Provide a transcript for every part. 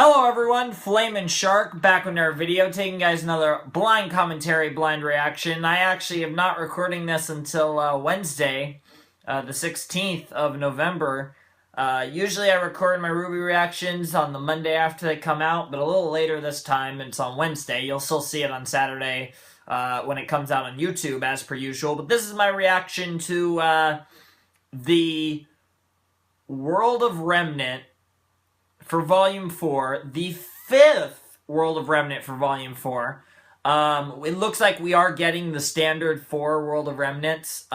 Hello everyone, Flamin' Shark back with another video, taking guys another blind commentary, blind reaction. I actually am not recording this until Wednesday, the 16th of November. Usually I record my RWBY reactions on the Monday after they come out, but a little later this time, it's on Wednesday. You'll still see it on Saturday when it comes out on YouTube, as per usual. But this is my reaction to the World of Remnant for Volume 4, the 5th World of Remnant for Volume 4. It looks like we are getting the standard 4 World of Remnants.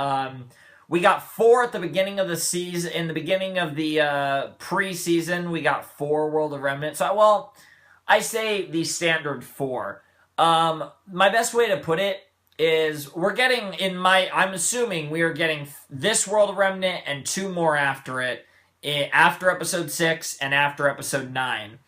We got 4 at the beginning of the season. In the beginning of the pre-season, we got 4 World of Remnants. So, well, I say the standard 4. My best way to put it is we're getting, I'm assuming we are getting this World of Remnant and 2 more after it. After episode 6 and after episode 9.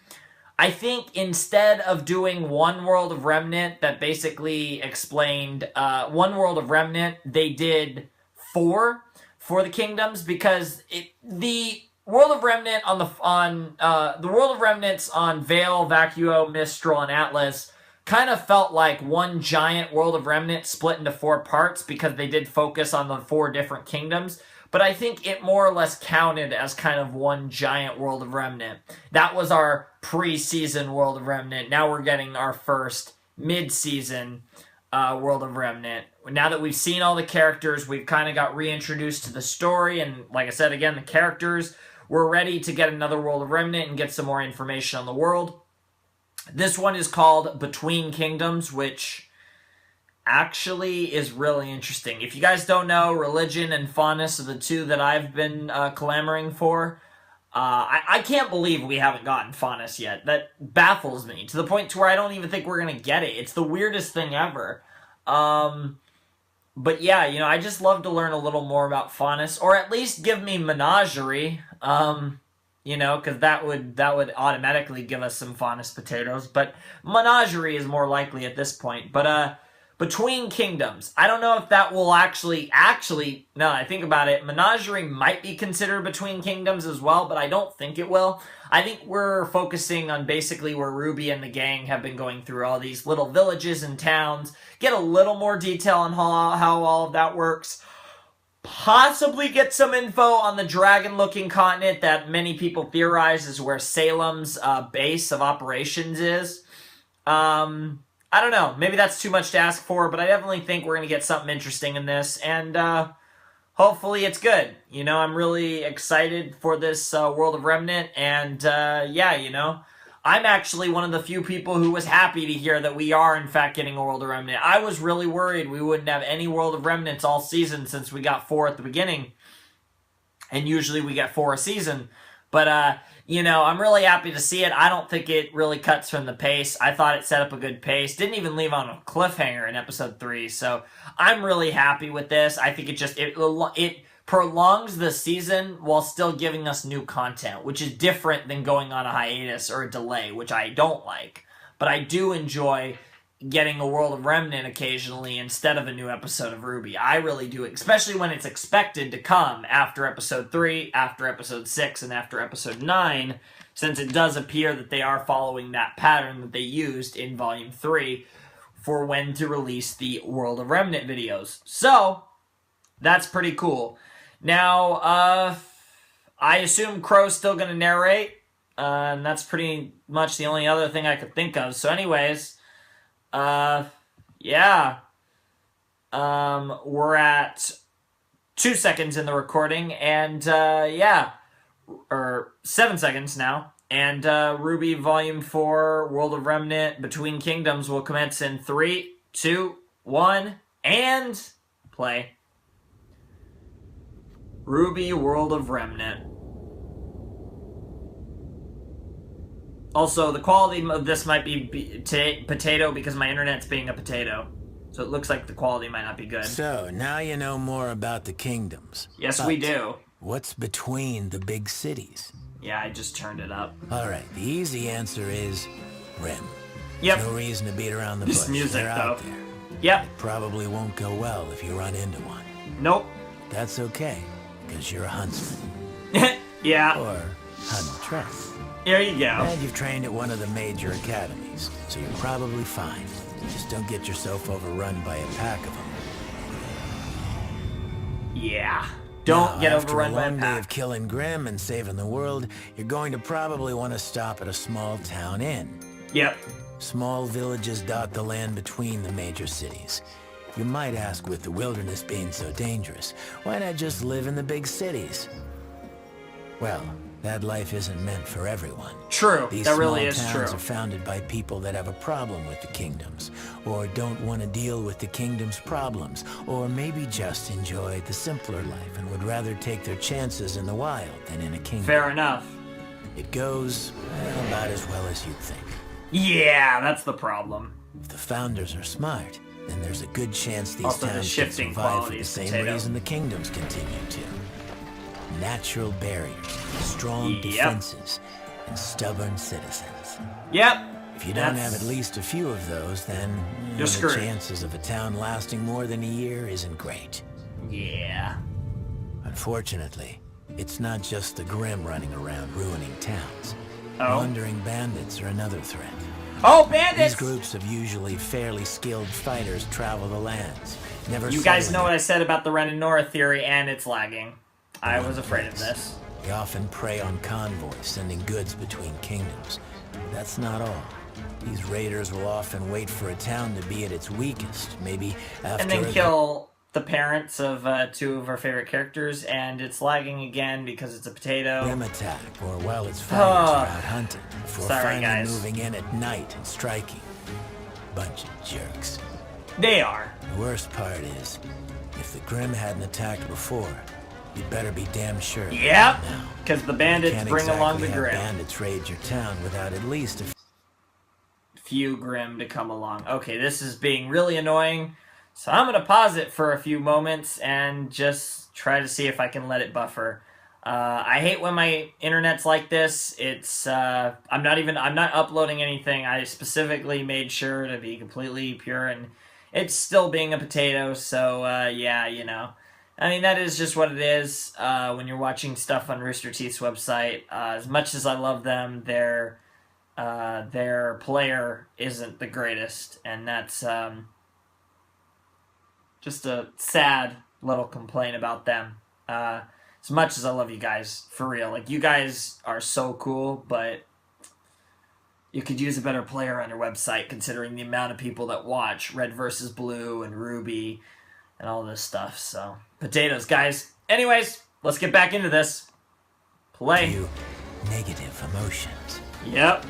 I think instead of doing one World of Remnant that basically explained one World of Remnant, they did 4 for the kingdoms, because the World of Remnant the World of Remnants on Vale, Vacuo, Mistral, and Atlas kind of felt like one giant World of Remnant split into 4 parts because they did focus on the 4 different kingdoms. But I think it more or less counted as kind of one giant World of Remnant. That was our pre-season World of Remnant. Now we're getting our first mid-season World of Remnant. Now that we've seen all the characters, we've kind of got reintroduced to the story. And like I said, again, the characters, we're ready to get another World of Remnant and get some more information on the world. This one is called Between Kingdoms, which actually is really interesting. If you guys don't know, religion and fondness are the 2 that I've been clamoring for. I can't believe we haven't gotten fondness yet. That baffles me, to the point to where I don't even think we're going to get it. It's the weirdest thing ever. But yeah, you know, I just love to learn a little more about fondness, or at least give me menagerie, you know, because that would automatically give us some fondness potatoes. But menagerie is more likely at this point. But Between Kingdoms. I don't know if that will actually, now that I think about it, Menagerie might be considered Between Kingdoms as well, but I don't think it will. I think we're focusing on basically where RWBY and the gang have been going through all these little villages and towns, get a little more detail on how all of that works, possibly get some info on the dragon-looking continent that many people theorize is where Salem's base of operations is. I don't know. Maybe that's too much to ask for, but I definitely think we're going to get something interesting in this, and hopefully it's good. You know, I'm really excited for this World of Remnant, and yeah, you know, I'm actually one of the few people who was happy to hear that we are, in fact, getting a World of Remnant. I was really worried we wouldn't have any World of Remnants all season since we got 4 at the beginning, and usually we get 4 a season. But, you know, I'm really happy to see it. I don't think it really cuts from the pace. I thought it set up a good pace. Didn't even leave on a cliffhanger in episode 3. So I'm really happy with this. I think it prolongs the season while still giving us new content, which is different than going on a hiatus or a delay, which I don't like. But I do enjoy getting a World of Remnant occasionally instead of a new episode of RWBY. I really do, especially when it's expected to come after episode 3, after episode 6, and after episode 9, since it does appear that they are following that pattern that they used in Volume 3 for when to release the World of Remnant videos. So, that's pretty cool. Now, I assume Crow's still going to narrate, and that's pretty much the only other thing I could think of. So anyways, yeah, we're at 2 seconds in the recording, and, yeah, or 7 seconds now, and, RWBY Volume 4, World of Remnant, Between Kingdoms will commence in 3, 2, 1, and play. RWBY World of Remnant. Also, the quality of this might be potato because my internet's being a potato. So it looks like the quality might not be good. So, now you know more about the kingdoms. Yes, we do. What's between the big cities? Yeah, I just turned it up. Alright, the easy answer is REM. Yep. No reason to beat around the bush. This music, They're though. out there. Yep. It probably won't go well if you run into one. Nope. That's okay, because you're a huntsman. Yeah. Or huntress. There you go. And you've trained at one of the major academies, so you're probably fine. Just don't get yourself overrun by a pack of them. Yeah. Don't get overrun by a After a long day pack. of killing Grimm and saving the world, you're going to probably want to stop at a small town inn. Yep. Small villages dot the land between the major cities. You might ask, with the wilderness being so dangerous, why not just live in the big cities? Well, that life isn't meant for everyone. True. These That really is small true. towns are founded by people that have a problem with the kingdoms, or don't want to deal with the kingdom's problems, or maybe just enjoy the simpler life and would rather take their chances in the wild than in a kingdom. Fair enough. It goes about as well as you'd think. Yeah, that's the problem. If the founders are smart, then there's a good chance these Also, the towns can shifting survive for the qualities, same potato. reason the kingdoms continue to. Natural barriers, strong Yep. defenses, and stubborn citizens. Yep. If you don't That's- have at least a few of those, then You're the screwed. chances of a town lasting more than a year isn't great. Yeah. Unfortunately, it's not just the Grimm running around ruining towns. Oh. Wandering bandits are another threat. Oh, These bandits! groups of usually fairly skilled fighters travel the lands. Never You guys settling know what I said about the Ren and Nora theory, and it's lagging. I was afraid of this. They often prey on convoys, sending goods between kingdoms. That's not all. These raiders will often wait for a town to be at its weakest, maybe after And then a- kill the parents of two of our favorite characters, and it's lagging again because it's a potato. Grimm attack, or while its fighters are out hunting, before Sorry, finally guys. moving in at night and striking. Bunch of jerks. They are. The worst part is, if the Grimm hadn't attacked before, you'd better be damn sure. Yep. Now, Because the bandits can't bring along the exactly have Grimm. bandits raid your town without at least a Few Grimm to come along. Okay, this is being really annoying. So I'm going to pause it for a few moments and just try to see if I can let it buffer. I hate when my internet's like this. It's I'm not uploading anything. I specifically made sure to be completely pure, and it's still being a potato. So yeah, you know, I mean that is just what it is. When you're watching stuff on Rooster Teeth's website, as much as I love them, their player isn't the greatest, and that's just a sad little complaint about them. As much as I love you guys, for real. Like, you guys are so cool, but you could use a better player on your website considering the amount of people that watch Red vs. Blue and RWBY and all this stuff. So, potatoes, guys. Anyways, let's get back into this. Play. few negative emotions. Yep,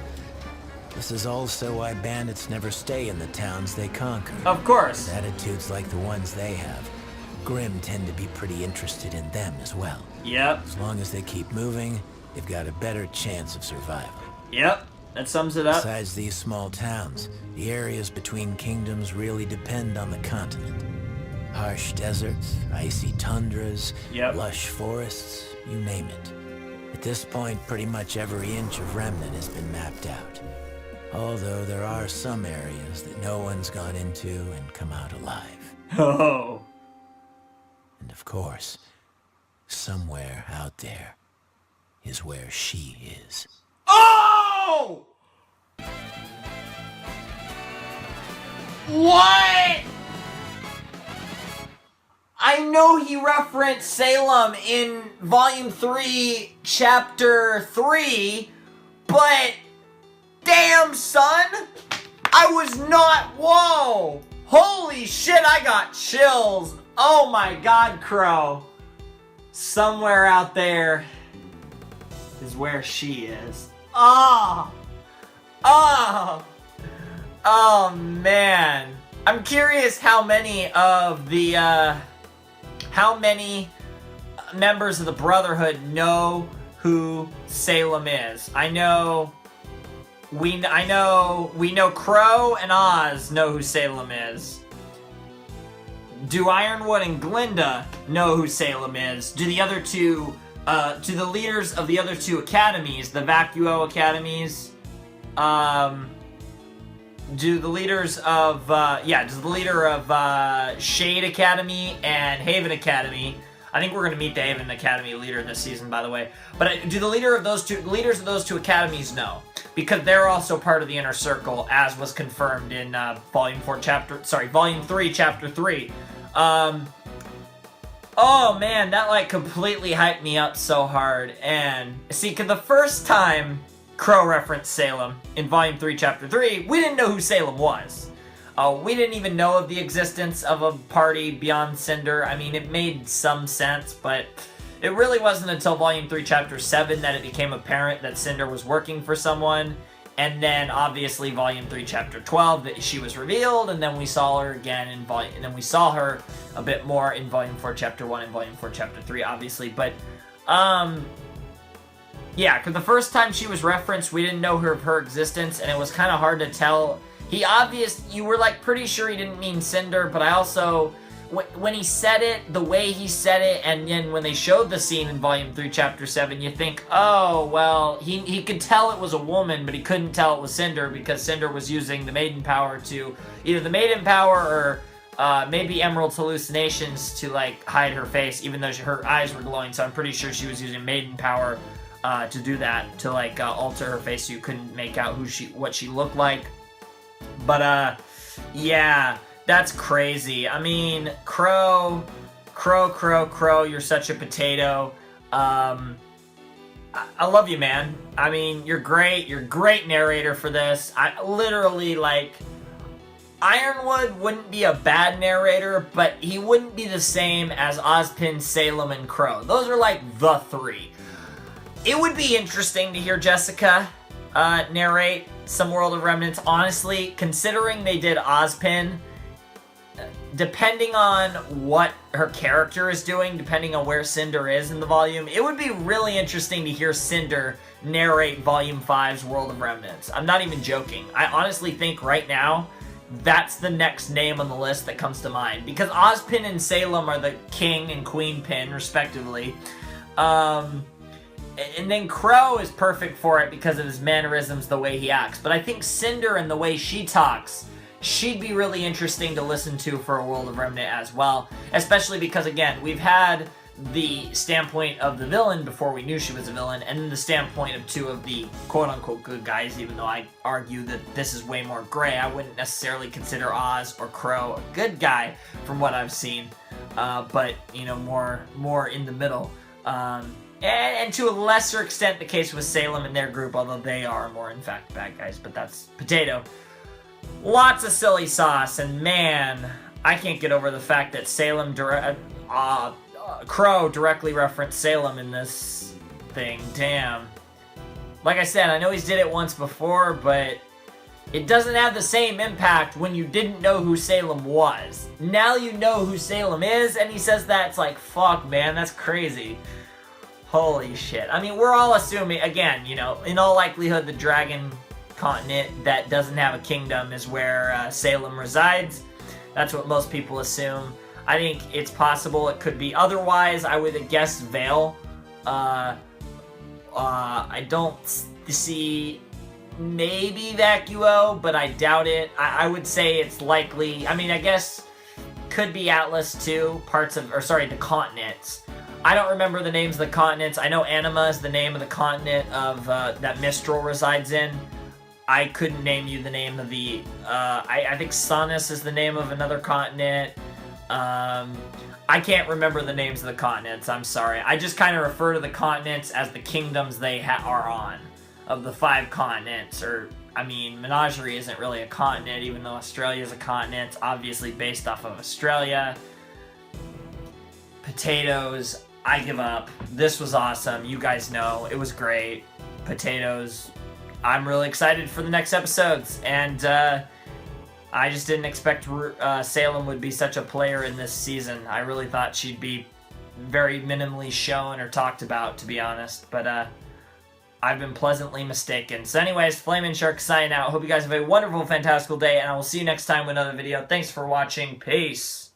This is also why bandits never stay in the towns they conquer. of course. Attitudes like the ones they have, Grimm tend to be pretty interested in them as well. Yep, As long as they keep moving, they've got a better chance of survival. yep. That sums it up. Besides these small towns, the areas between kingdoms really depend on the continent. Harsh deserts, icy tundras, Yep. lush forests, you name it. At this point, pretty much every inch of Remnant has been mapped out. Although there are some areas that no one's gone into and come out alive. Oh. And of course, somewhere out there is where she is. Oh! What? I know he referenced Salem in Volume 3, Chapter 3, but damn, son! I was not. Whoa! Holy shit, I got chills. Oh my god, Crow. Somewhere out there is where she is. Oh! Oh! Oh, man. I'm curious how many of the, how many members of the Brotherhood know who Salem is. I know Crow and Oz know who Salem is. Do Ironwood and Glinda know who Salem is? Do the other two, do the leaders of the other two academies, the Vacuo academies, do the leaders of, does the leader of Shade Academy and Haven Academy, I think we're going to meet the Haven Academy leader this season, by the way. But do the leaders of those two academies know? Because they're also part of the Inner Circle, as was confirmed in Volume 3, Chapter 3. Oh man, that like completely hyped me up so hard. And see, cause the first time Crow referenced Salem in Volume 3, Chapter 3, we didn't know who Salem was. We didn't even know of the existence of a party beyond Cinder. I mean, it made some sense, but it really wasn't until Volume 3, Chapter 7 that it became apparent that Cinder was working for someone. And then, obviously, Volume 3, Chapter 12, that she was revealed, and then we saw her again in and then we saw her a bit more in Volume 4, Chapter 1, and Volume 4, Chapter 3, obviously. But, yeah, because the first time she was referenced, we didn't know her existence, and it was kind of hard to tell. You were, like, pretty sure he didn't mean Cinder, but I also, when he said it, the way he said it, and then when they showed the scene in Volume 3, Chapter 7, you think, oh, well, he could tell it was a woman, but he couldn't tell it was Cinder, because Cinder was using the Maiden Power to, either the Maiden Power or maybe Emerald's hallucinations to, like, hide her face, even though her eyes were glowing, so I'm pretty sure she was using Maiden Power to do that, to, like, alter her face so you couldn't make out what she looked like. But, yeah, that's crazy. I mean, Crow, you're such a potato. I love you, man. I mean, you're great. You're a great narrator for this. I literally, like, Ironwood wouldn't be a bad narrator, but he wouldn't be the same as Ozpin, Salem, and Crow. Those are, like, the three. It would be interesting to hear Jessica narrate some World of Remnants. Honestly, considering they did Ozpin, depending on what her character is doing, depending on where Cinder is in the volume, it would be really interesting to hear Cinder narrate Volume 5's World of Remnants. I'm not even joking. I honestly think right now, that's the next name on the list that comes to mind. Because Ozpin and Salem are the King and Queen Pin, respectively. And then Crow is perfect for it because of his mannerisms, the way he acts. But I think Cinder and the way she talks, she'd be really interesting to listen to for a World of Remnant as well. Especially because, again, we've had the standpoint of the villain before we knew she was a villain, and then the standpoint of two of the quote-unquote good guys, even though I argue that this is way more gray. I wouldn't necessarily consider Oz or Crow a good guy from what I've seen, but, you know, more in the middle. And to a lesser extent, the case with Salem and their group, although they are more, in fact, bad guys, but that's potato. Lots of silly sauce, and man, I can't get over the fact that Crow directly referenced Salem in this thing. Damn. Like I said, I know he's did it once before, but it doesn't have the same impact when you didn't know who Salem was. Now you know who Salem is, and he says that, it's like, fuck, man, that's crazy. Holy shit. I mean, we're all assuming, again, you know, in all likelihood, the dragon continent that doesn't have a kingdom is where Salem resides. That's what most people assume. I think it's possible it could be otherwise. I would guess Vale. I don't see maybe Vacuo, but I doubt it. I would say it's likely. I mean, I guess could be Atlas too. The continents. I don't remember the names of the continents. I know Anima is the name of the continent of that Mistral resides in. I couldn't name you the name of the... I think Sonus is the name of another continent. I can't remember the names of the continents. I'm sorry. I just kind of refer to the continents as the kingdoms they are on. Of the 5 continents. Or, I mean, Menagerie isn't really a continent, even though Australia is a continent. It's obviously based off of Australia. Potatoes... I give up. This was awesome. You guys know. It was great. Potatoes. I'm really excited for the next episodes. And I just didn't expect Salem would be such a player in this season. I really thought she'd be very minimally shown or talked about, to be honest. But I've been pleasantly mistaken. So anyways, Flamin' Shark signing out. Hope you guys have a wonderful, fantastical day. And I will see you next time with another video. Thanks for watching. Peace.